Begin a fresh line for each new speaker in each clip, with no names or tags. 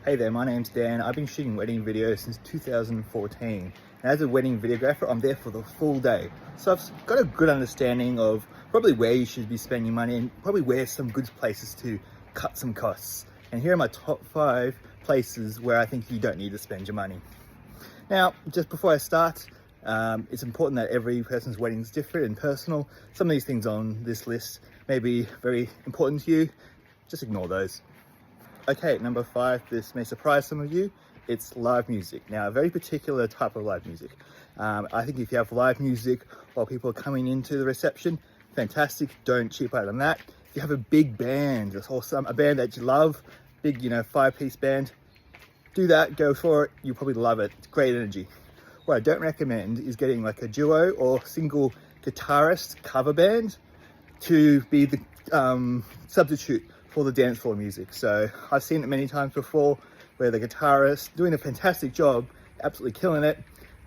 Hey there, my name's Dan. I've been shooting wedding videos since 2014. And as a wedding videographer, I'm there for the full day. So I've got a good understanding of probably where you should be spending money and probably where some good places to cut some costs. And here are my top 5 places where I think you don't need to spend your money. Now, just before I start, it's important that every person's wedding is different and personal. Some of these things on this list may be very important to you. Just ignore those. Okay, number 5, this may surprise some of you. It's live music. Now, a very particular type of live music. I think if you have live music while people are coming into the reception, fantastic. Don't cheap out on that. If you have a big band or a band that you love, big, 5-piece band, do that, go for it. You'll probably love it. It's great energy. What I don't recommend is getting like a duo or single guitarist cover band to be the substitute for the dance floor music. So I've seen it many times before where the guitarist doing a fantastic job, absolutely killing it.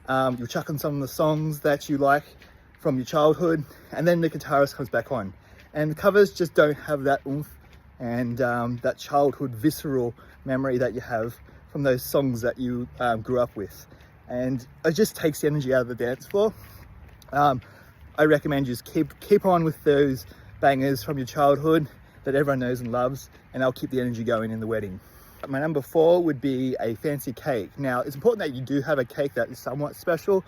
You'll chuck on some of the songs that you like from your childhood, and then the guitarist comes back on. And the covers just don't have that oomph and that childhood visceral memory that you have from those songs that you grew up with. And it just takes the energy out of the dance floor. I recommend you just keep on with those bangers from your childhood that everyone knows and loves, and I'll keep the energy going in the wedding. My number 4 would be a fancy cake. Now, it's important that you do have a cake that is somewhat special,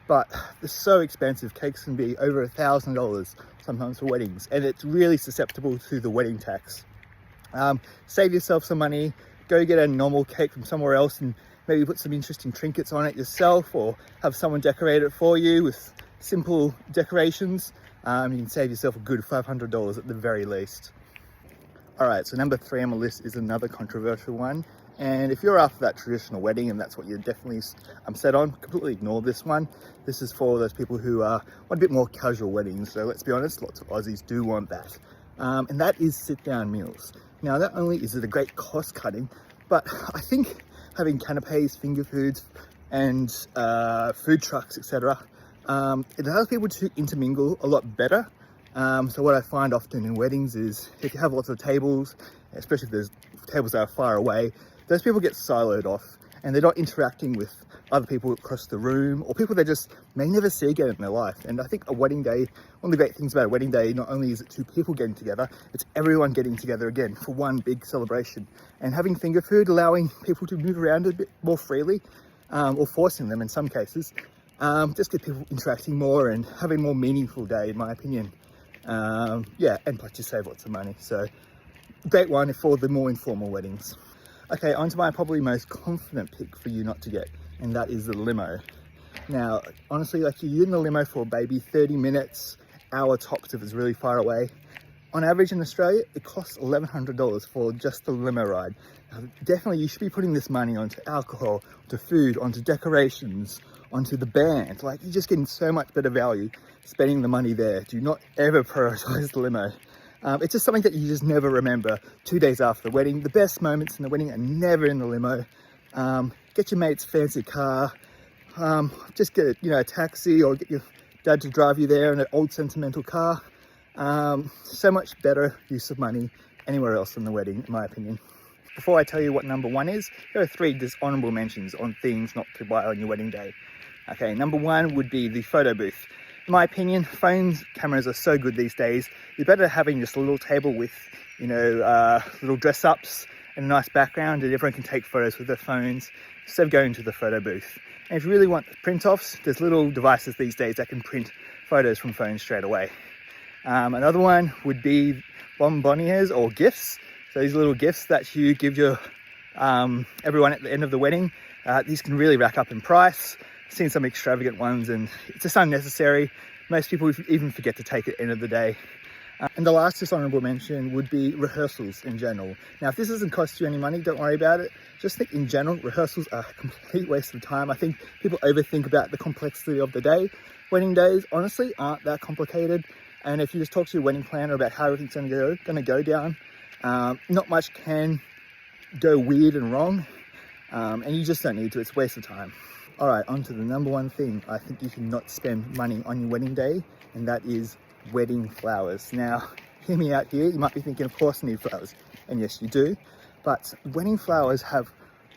but they're so expensive. Cakes can be over $1,000 sometimes for weddings, and it's really susceptible to the wedding tax. Save yourself some money, go get a normal cake from somewhere else and maybe put some interesting trinkets on it yourself, or have someone decorate it for you with simple decorations. You can save yourself a good $500 at the very least. All right, so number 3 on my list is another controversial one. And if you're after that traditional wedding and that's what you're definitely set on, completely ignore this one. This is for those people who want a bit more casual weddings. So let's be honest, lots of Aussies do want that. And that is sit-down meals. Now, not only is it a great cost cutting, but I think having canapes, finger foods, and food trucks, etc., it allows people to intermingle a lot better. So what I find often in weddings is if you have lots of tables, especially if there's tables that are far away, those people get siloed off and they're not interacting with other people across the room or people they just may never see again in their life. And I think a wedding day, one of the great things about a wedding day, not only is it 2 people getting together, it's everyone getting together again for one big celebration. And having finger food, allowing people to move around a bit more freely, or forcing them in some cases, just get people interacting more and having a more meaningful day, in my opinion. Yeah, and plus you save lots of money. So great one for the more informal weddings. Okay, on to my probably most confident pick for you not to get, and that is the limo. Now, honestly, like you're in the limo for maybe 30 minutes, hour tops if it's really far away. On average in Australia, it costs $1,100 for just the limo ride. Now, definitely you should be putting this money onto alcohol, onto food, onto decorations, onto the band. Like, you're just getting so much better value spending the money there. Do not ever prioritize the limo. It's just something that you just never remember 2 days after the wedding. The best moments in the wedding are never in the limo. Get your mate's fancy car. Just get a taxi, or get your dad to drive you there in an old sentimental car. So much better use of money anywhere else than the wedding, in my opinion. Before I tell you what number 1 is, there are 3 dishonorable mentions on things not to buy on your wedding day. Okay, number 1 would be the photo booth. In my opinion, phones, cameras are so good these days. You're better having just a little table with, little dress ups and a nice background, and everyone can take photos with their phones instead of going to the photo booth. And if you really want print offs, there's little devices these days that can print photos from phones straight away. Another one would be bonbonnières or gifts. So these little gifts that you give your everyone at the end of the wedding. These can really rack up in price. I've seen some extravagant ones and it's just unnecessary. Most people even forget to take it at the end of the day. And the last dishonorable mention would be rehearsals in general. Now, if this doesn't cost you any money, don't worry about it. Just think in general, rehearsals are a complete waste of time. I think people overthink about the complexity of the day. Wedding days, honestly, aren't that complicated. And if you just talk to your wedding planner about how everything's going to go down, not much can go weird and wrong. And you just don't need to. It's a waste of time. All right, on to the number 1 thing I think you cannot spend money on your wedding day, and that is wedding flowers. Now, hear me out here. You might be thinking, of course I need flowers. And yes, you do. But wedding flowers have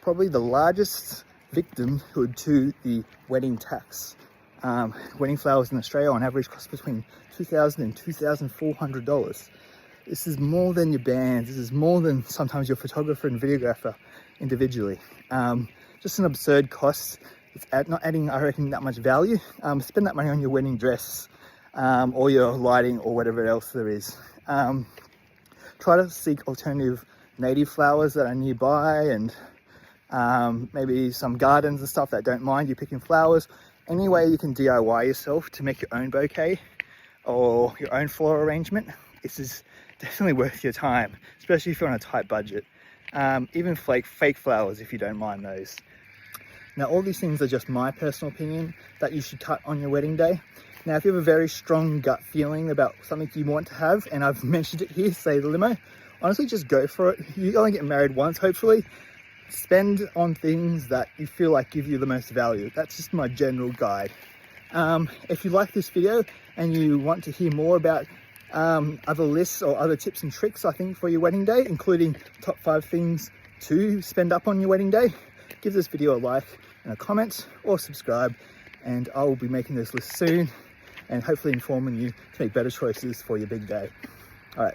probably the largest victimhood to the wedding tax. Wedding flowers in Australia on average cost between $2,000 and $2,400. This is more than your bands. This is more than sometimes your photographer and videographer individually. Just an absurd cost. It's not adding, I reckon, that much value. Spend that money on your wedding dress, or your lighting, or whatever else there is. Try to seek alternative native flowers that are nearby, and maybe some gardens and stuff that don't mind you picking flowers. Any way you can DIY yourself to make your own bouquet or your own floral arrangement, this is definitely worth your time, especially if you're on a tight budget. Even fake flowers, if you don't mind those. Now, all these things are just my personal opinion that you should cut on your wedding day. Now, if you have a very strong gut feeling about something you want to have, and I've mentioned it here, say the limo, honestly, just go for it. You only get married once, hopefully. Spend on things that you feel like give you the most value. That's just my general guide. If you like this video and you want to hear more about other lists or other tips and tricks, I think, for your wedding day, including top 5 things to spend up on your wedding day, give this video a like and a comment, or subscribe, and I will be making this list soon and hopefully informing you to make better choices for your big day.